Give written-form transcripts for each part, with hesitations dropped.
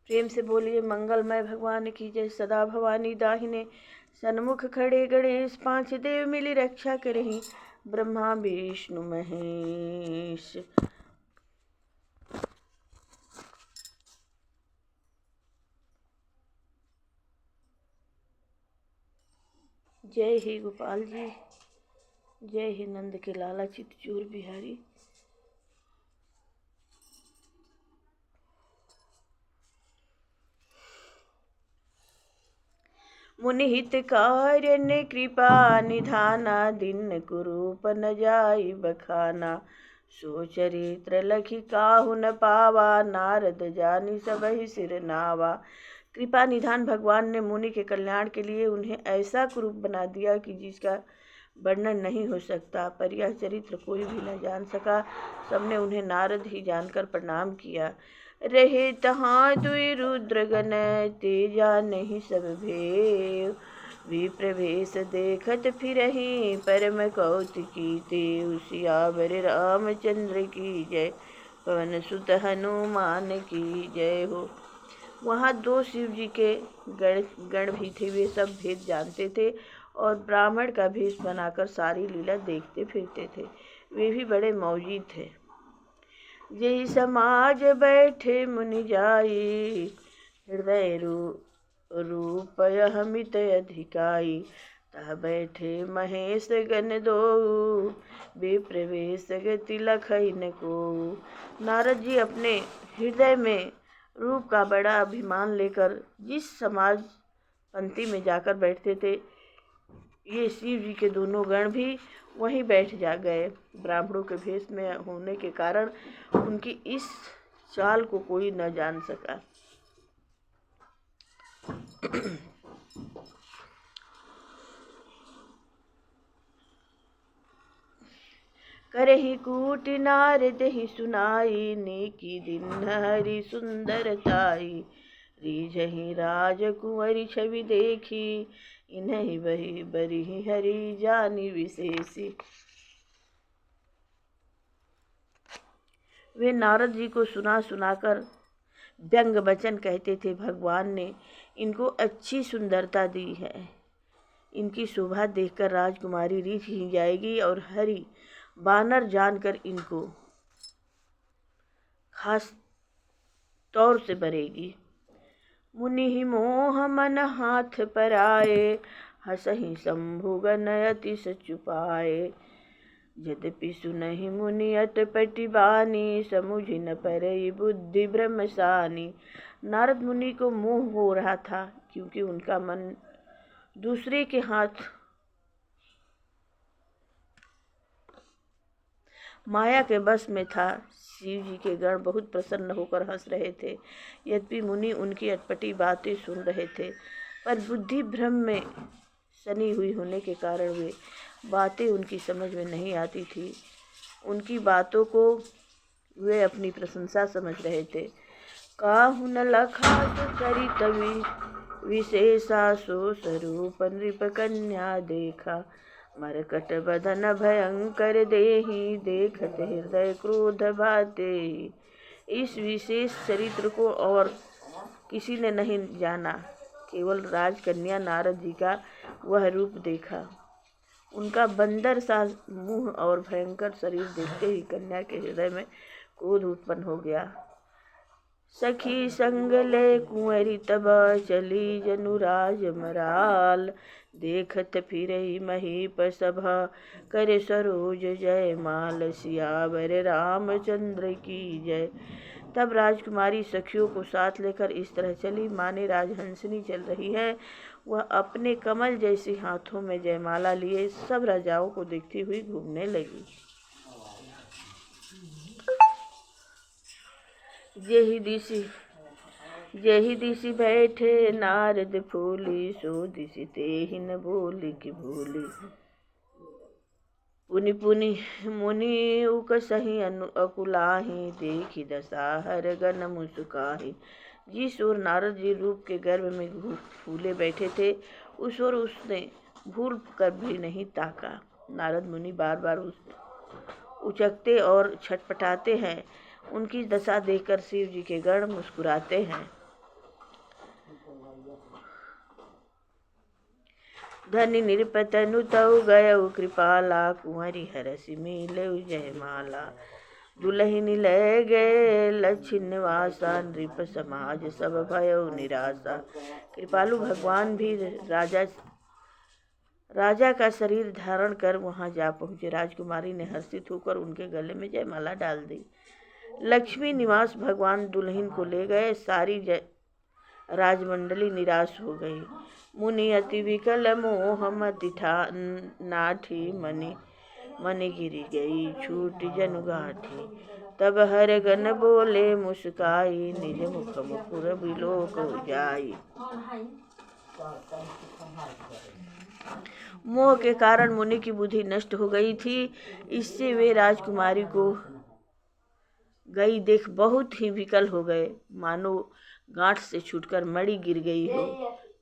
प्रेम से बोलिए मंगलमय भगवान की जय। सदा भवानी दाहिने सन्मुख खड़े गणेश, पांच देव मिली रक्षा करही, ब्रह्मा विष्णु महेश। जय हे गोपाल जी, जय हे नंद के लाला चितचूर बिहारी। मुनि हितकार्य ने कृपा निधाना, दिन कुरूप न जाई बखाना। सो चरित्र लखी काहू न पावा, नारद जानी सबहि सिर नावा। कृपा निधान भगवान ने मुनि के कल्याण के लिए उन्हें ऐसा कुरूप बना दिया कि जिसका वर्णन नहीं हो सकता, पर यह चरित्र कोई भी न जान सका। सबने उन्हें नारद ही जानकर प्रणाम किया। रहे तहाँ दुई रुद्रगण, तेजा नहीं सब भेव। विप्र भेष देखत फिरहीं, परम कौतुकी तेव। सियावर रामचंद्र की जय, पवन सुत हनुमान की जय हो। वहाँ दो शिव जी के गण भी थे। वे सब भेद जानते थे और ब्राह्मण का भेष बनाकर सारी लीला देखते फिरते थे। वे भी बड़े मौजी थे। जय समाज बैठे मुनि जाई, हृदय रूप अमित अधिकाई। तह बैठे महेश गण दो, विप्र भेष गति लखई न को। नारद जी अपने हृदय में रूप का बड़ा अभिमान लेकर जिस समाज पंक्ति में जाकर बैठते थे, ये शिव जी के दोनों गण भी वहीं बैठ जा गए। ब्राह्मणों के भेष में होने के कारण उनकी इस चाल को कोई न जान सका। करहि कूट नारद ही सुनाई, नेकी दिन हरि सुंदरताई। रीझहि राजकुंवरी छवि देखी, इन्हि बही बरिहि हरि जानी विशेषी। वे नारद जी को सुना सुनाकर व्यंग वचन कहते थे। भगवान ने इनको अच्छी सुंदरता दी है, इनकी शोभा देखकर राजकुमारी रीझ ही जाएगी और हरि बानर जानकर इनको खास तौर से बरेगी। मुनि ही मोह मन हाथ पर आए, हसहि शंभुगन अति सचुपाए। यद्यपि सुनहि मुनि अटपटी बानी, समुझि न परई बुद्धि ब्रह्मसानी। नारद मुनि को मोह हो रहा था, क्योंकि उनका मन दूसरे के हाथ माया के बस में था। शिव जी के गण बहुत प्रसन्न होकर हंस रहे थे। यद्यपि मुनि उनकी अटपटी बातें सुन रहे थे, पर बुद्धि भ्रम में सनी हुई होने के कारण वे बातें उनकी समझ में नहीं आती थी। उनकी बातों को वे अपनी प्रशंसा समझ रहे थे। काहू न लखा चरित विशेषा, सो स्वरूप नृप कन्या देखा। मरकट बदन भयंकर देहि, देखत हृदय क्रोध भाते। इस विशेष चरित्र को और किसी ने नहीं जाना, केवल राजकन्या नारद जी का वह रूप देखा। उनका बंदर सा मुंह और भयंकर शरीर देखते ही कन्या के हृदय में क्रोध उत्पन्न हो गया। सखी संग ले कुंवरी तब, चली जनुराज मराल। देखत फिरई महीप सभा, करे सरोज जय माल। सियावर रामचंद्र की जय। तब राजकुमारी सखियों को साथ लेकर इस तरह चली, माने राजहंसिनी चल रही है। वह अपने कमल जैसे हाथों में जयमाला लिए सब राजाओं को देखती हुई घूमने लगी। जेहि दिशि बैठे नारद फूली, सो दिशि तेहि न बोली कि भूली। पुनि पुनि मुनि उकसहि अकुलाहि, देखि दशा हर गण मुस्काहि। जिस ओर नारद जी रूप के गर्भ में फूले बैठे थे, उस ओर उसने भूल कर भी नहीं ताका। नारद मुनि बार बार उचकते और छटपटाते हैं। उनकी दशा देखकर शिव जी के गण मुस्कुराते हैं। धनि निरपतनु तउ गयउ कृपाला, कुंवरी हरसि मिलउ जयमाला। दुलहिन लय गए लक्ष्य निवासा, नृप समाज सब भयउ निराशा। कृपालु भगवान भी राजा का शरीर धारण कर वहां जा पहुंचे। राजकुमारी ने हर्षित होकर उनके गले में जयमाला डाल दी। लक्ष्मी निवास भगवान दुल्हन को ले गए। सारी राजमंडली निराश हो गई। मुनि अति विकल मोह मति नाठी, मनि गिरी गई छूट जनु गाठी। तब हर गन बोले मुस्काई, निज मुख मुकुर बिलोक जाई। मोह के कारण मुनि की बुद्धि नष्ट हो गई थी। इससे वे राजकुमारी को गई देख बहुत ही विकल हो गए, मानो गांठ से छूटकर मणि गिर गई हो।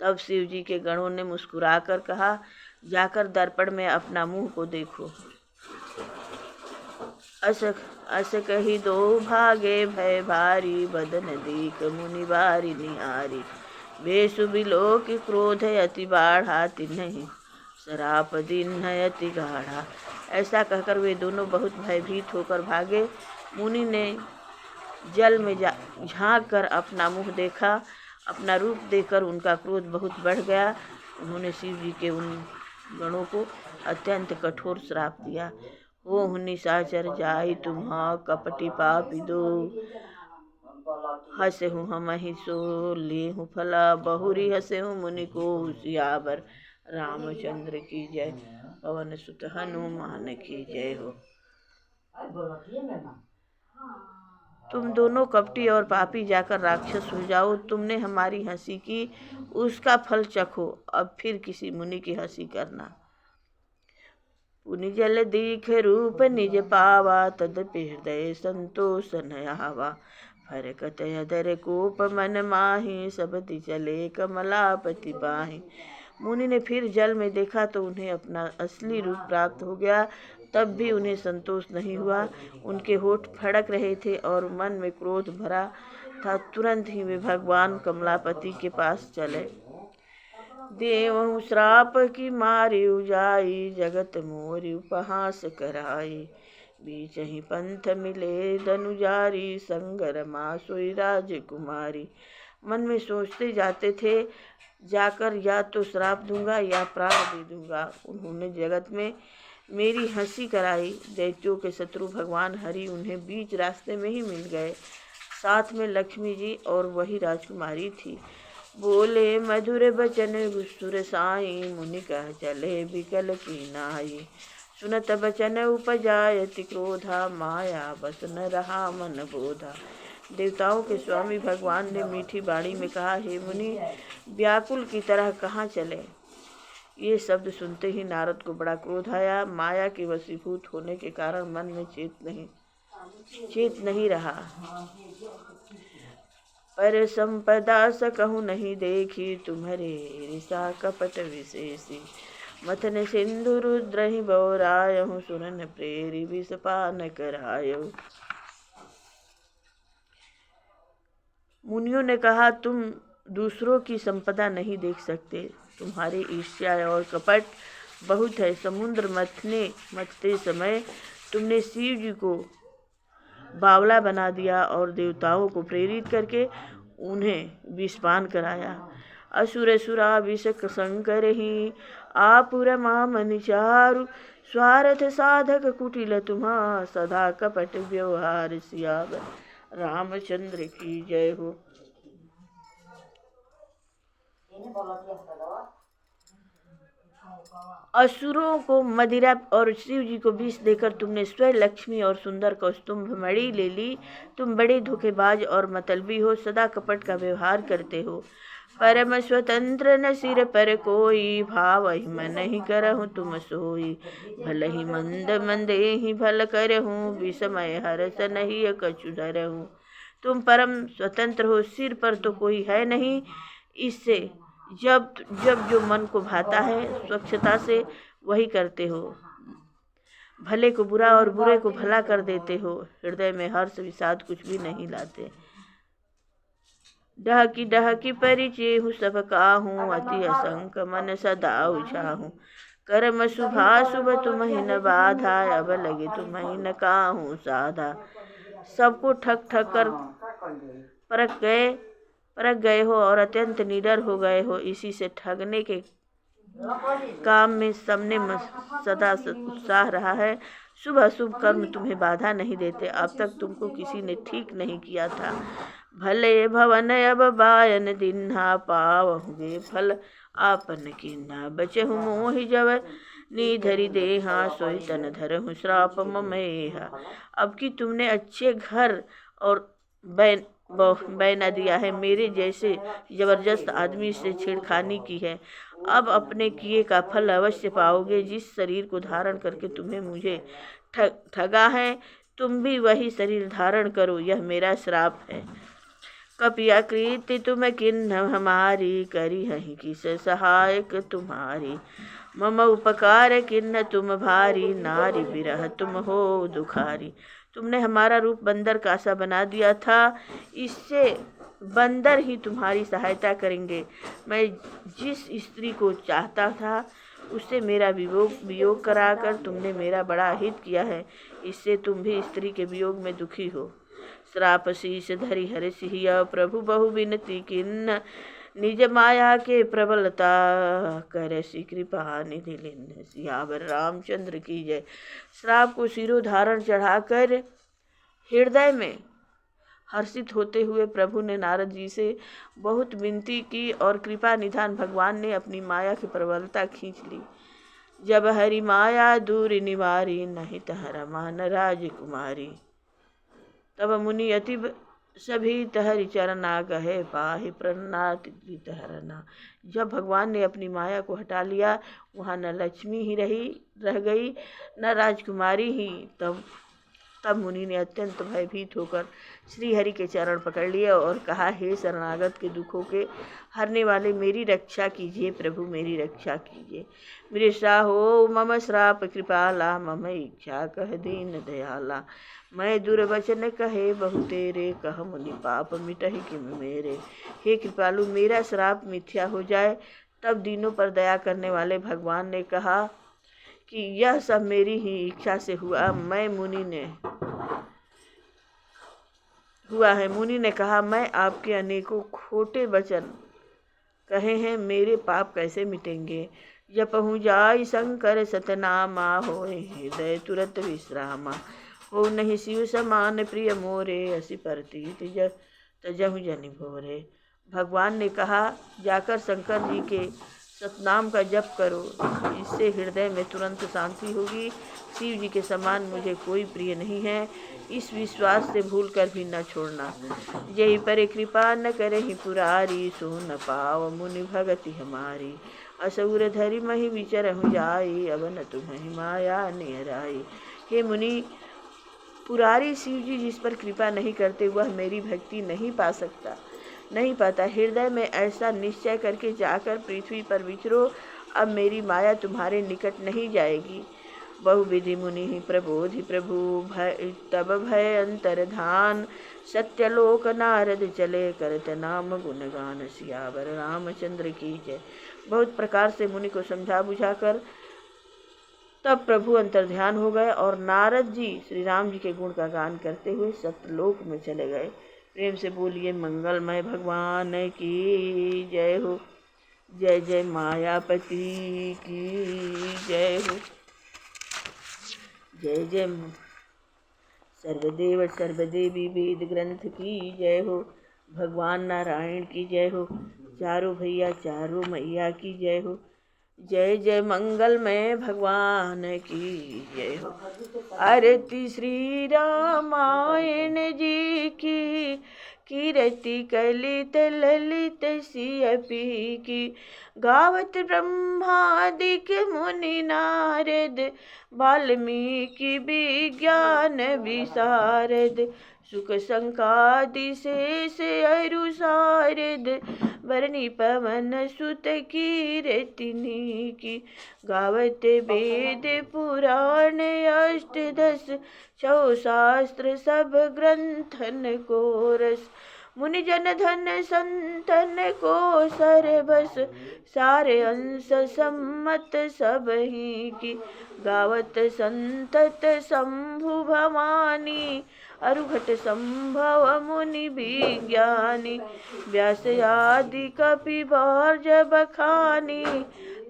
तब शिव जी के गणों ने मुस्कुराकर कहा, जाकर दर्पण में अपना मुंह को देखो। अस कही दो भागे भय भारी, बदन दीख मुनि बारी निहारी। बेसु बिलोक क्रोध अति बाढ़ा, तिन्हि सराप दिन अति गाढ़ा। ऐसा कहकर वे दोनों बहुत भयभीत होकर भागे। मुनि ने जल में झांक कर अपना मुंह देखा। अपना रूप देखकर उनका क्रोध बहुत बढ़ गया। उन्होंने शिव जी के उन गणों को अत्यंत कठोर श्राप दिया। ओह निशाचर जाई तुम्हा, कपटी पापी दो। हसे हूँ हम ही सो लेहूँ फला, बहुरी हसे हूँ मुनि को सियावर। रामचंद्र की जय, पवन सुत हनुमान की जय हो। तुम दोनों कपटी और पापी जाकर राक्षस हो जाओ। तुमने हमारी हंसी की, उसका फल चखो। अब फिर किसी मुनि की हंसी करना। पुनि जल दीख रूप निज पावा, तदपि हृदय संतोष न आवा। फरकत अधर कोप मन माहि, सबति चले कमलापति बाहि। मुनि ने फिर जल में देखा तो उन्हें अपना असली रूप प्राप्त हो गया। तब भी उन्हें संतोष नहीं हुआ। उनके होठ फड़क रहे थे और मन में क्रोध भरा था। तुरंत ही वे भगवान कमलापति के पास चले। देवहु श्राप की मारी उजाई, जगत मोरि उपहास कराई। बीच ही पंथ मिले धनुजारी, संग रमा सोई राजकुमारी। मन में सोचते जाते थे, जाकर या तो श्राप दूंगा या प्राण दे दूंगा। उन्होंने जगत में मेरी हंसी कराई। दैत्यों के शत्रु भगवान हरि उन्हें बीच रास्ते में ही मिल गए। साथ में लक्ष्मी जी और वही राजकुमारी थी। बोले मधुर बचन सुर साई, मुनि कह चले बिकल की नाई। सुनत बचन उपजायति क्रोधा, माया बस न रहा मन बोधा। देवताओं के स्वामी भगवान ने मीठी वाणी में कहा, हे मुनि, व्याकुल की तरह कहाँ चले। ये शब्द सुनते ही नारद को बड़ा क्रोध आया। माया के वशीभूत होने के कारण मन में चेत नहीं रहा। पर संपदा सकहु नहीं देखी, तुम्हारे ऋषा कपट विशेषी। मथन सिंधु रुद्र ही बौरायहु, सुनन प्रेरी विष पान करायहु। मुनियों ने कहा, तुम दूसरों की संपदा नहीं देख सकते। तुम्हारी ईर्ष्या और कपट बहुत है। समुद्र मथते समय तुमने शिव जी को बावला बना दिया और देवताओं को प्रेरित करके उन्हें विषपान कराया। असुर सुरा विषक शंकर ही, आपुर मामनि चारु। स्वार्थ साधक कुटिल तुम्हा, सदा कपट व्यवहार सियावर। रामचंद्र की जय हो। असुरों को मदिरा और शिव जी को विष देकर तुमने स्वयं लक्ष्मी और सुंदर कौस्तुभ मणि ले ली। तुम बड़े धोखेबाज और मतलबी हो, सदा कपट का व्यवहार करते हो। परम स्वतंत्र न सिर पर कोई, भाव ही मन ही करहु तुम सोई। भल ही मंद मंदे ही भल करहूँ, विषमय हरस नहीं कछु डरहूँ। तुम परम स्वतंत्र हो, सिर पर तो कोई है नहीं। इससे जब जो मन को भाता है स्वच्छता से वही करते हो। भले को बुरा और बुरे को भला कर देते हो। हृदय में हर्ष विषाद कुछ भी नहीं लाते। डहकी डहकी परिचय हूँ सब काहूँ, अति असंक मन सदा उछाहूँ। कर्म शुभा शुभ तुम्हें न बाधा, अब लगे तुम्हें न काहूँ साधा। सबको ठग ठग कर परख गए हो और अत्यंत निडर हो गए हो। इसी से ठगने के काम में सबने सदा उत्साह रहा है। शुभ अशुभ कर्म तुम्हें बाधा नहीं देते। अब तक तुमको किसी ने ठीक नहीं किया था। भले भवन अब बायन दिन्हा, पावहुगे फल आपन किन्हा। बचे हूँ मोहि जब निधरि देहा, सोई तन धरहु श्राप ममेहा। अब कि तुमने अच्छे घर और बैना दिया है, मेरे जैसे जबरदस्त आदमी से छेड़खानी की है। अब अपने किए का फल अवश्य पाओगे। जिस शरीर को धारण करके तुम्हें मुझे ठगा है, तुम भी वही शरीर धारण करो, यह मेरा श्राप है। कपिया कृति तुम किन्ह हमारी, करी हहीं किस सहायक तुम्हारी। मम उपकार किन्ह तुम भारी, नारी बिरह तुम हो दुखारी। तुमने हमारा रूप बंदर का सा बना दिया था, इससे बंदर ही तुम्हारी सहायता करेंगे। मैं जिस स्त्री को चाहता था उससे मेरा वियोग कराकर तुमने मेरा बड़ा हित किया है। इससे तुम भी स्त्री के वियोग में दुखी हो। श्राप शीश धरि हरि सिहिया, प्रभु बहु विनती किन्न। निज माया के प्रबलता, कर सी कृपा निधि लिन्न। सियावर रामचंद्र की जय। श्राप को सिरो धारण चढ़ाकर हृदय में हर्षित होते हुए प्रभु ने नारद जी से बहुत विनती की और कृपा निधान भगवान ने अपनी माया की प्रबलता खींच ली। जब हरि माया दूर निवारी, नहीं तहरा मान राजकुमारी। तब मुनि अति सभी तहरि चरना, गहे पाहि प्रणाति तहरना। जब भगवान ने अपनी माया को हटा लिया, वहाँ न लक्ष्मी ही रह गई न राजकुमारी ही। तब मुनि ने अत्यंत भयभीत होकर श्री हरि के चरण पकड़ लिए और कहा, हे शरणागत के दुखों के हरने वाले, मेरी रक्षा कीजिए प्रभु, मेरी रक्षा कीजिए। मृषा हो मम श्राप कृपाला, मम इच्छा कह दीन दयाला। मैं दुर्वचन कहे बहु तेरे, कह मुनि पाप मिटहि किम मेरे। हे कृपालु, मेरा श्राप मिथ्या हो जाए। तब दीनों पर दया करने वाले भगवान ने कहा कि यह सब मेरी ही इच्छा से हुआ है। मुनि ने कहा, मैं आपके अनेकों खोटे वचन कहे हैं, मेरे पाप कैसे मिटेंगे। जपहु जाय शंकर सतनामा, होए हृदय तुरत विश्रामा। हो नहीं शिव समान प्रिय मोरे, असी प्रतीत तजहु जनि भोरे। भगवान ने कहा, जाकर शंकर जी के सतनाम का जप करो, इससे हृदय में तुरंत शांति होगी। शिव जी के समान मुझे कोई प्रिय नहीं है, इस विश्वास से भूल कर भी न छोड़ना। यही पर कृपा न करहि पुरारी, सो न पाव मुनि भगति हमारी। असुर धरि महि विचरहु जाई, अब न तुम्हें माया नियराई। हे मुनि, पुरारी शिव जी जिस पर कृपा नहीं करते, वह मेरी भक्ति नहीं पाता। हृदय में ऐसा निश्चय करके जाकर पृथ्वी पर विचरो, अब मेरी माया तुम्हारे निकट नहीं जाएगी। बहुविधि मुनि ही प्रबोधि प्रभु, तब भय अंतर्धान। सत्यलोक नारद चले, करत नाम गुणगान। सियावर रामचंद्र की जय। बहुत प्रकार से मुनि को समझा बुझाकर तब प्रभु अंतर्ध्यान हो गए और नारद जी श्री राम जी के गुण का गान करते हुए सत्यलोक में चले गए। प्रेम से बोलिए मंगलमय भगवान की जय हो। जय जय मायापति की जय हो। जय जय सर्वदेव सर्वदेवी वेद ग्रंथ की जय हो। भगवान नारायण की जय हो। चारों भैया चारों मैया की जय हो। जय जय मंगलमय भगवान की जय हो। आरती श्री रामायण जी की, कीरति कलित ललित सियपी की। गावत ब्रह्मादिक मुनि नारद, वाल्मीकि विज्ञान विशारद। सुख संकादि शेष अरु शारद, बरनी पवन सुत कीरतिनी की। गावत वेद पुराण अष्टदश, छौ शास्त्र सब ग्रंथन को रस। मुनि जन धन संतन को सर बस, सारे अंश सम्मत सब ही की। गावत संतत शंभु भवानी, अरुघट संभव मुनि विज्ञानी। व्यास आदि कपि भर्ज बखानी,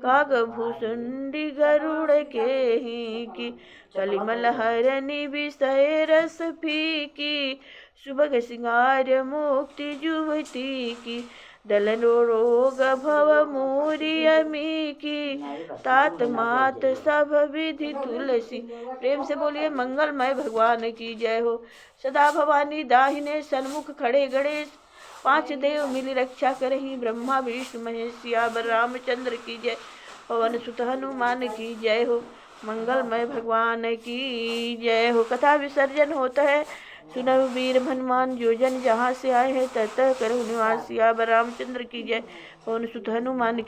कागभूषुंडी गरुड़ के ही की। कलिमल हरनि विषय रस फीकी, सुभग सिंगार मुक्ति जुवती की। दलनो रोग भव मूरी अमी की, तात मात सब विधि तुलसी। प्रेम से बोलिए मंगलमय भगवान की जय हो। सदा भवानी दाहिने सन्मुख खड़े गणेश, पांच देव मिली रक्षा करही। ब्रह्मा विष्णु महेश सियावर रामचंद्र की जय। पवन सुत हनुमान की जय हो। मंगलमय भगवान की जय हो। कथा विसर्जन होता है। सुनहु वीर हनुमान जो जन जहाँ से आए हैं ततः करहु निवास। सियावर रामचंद्र की जय। पवन सुत हनुमान की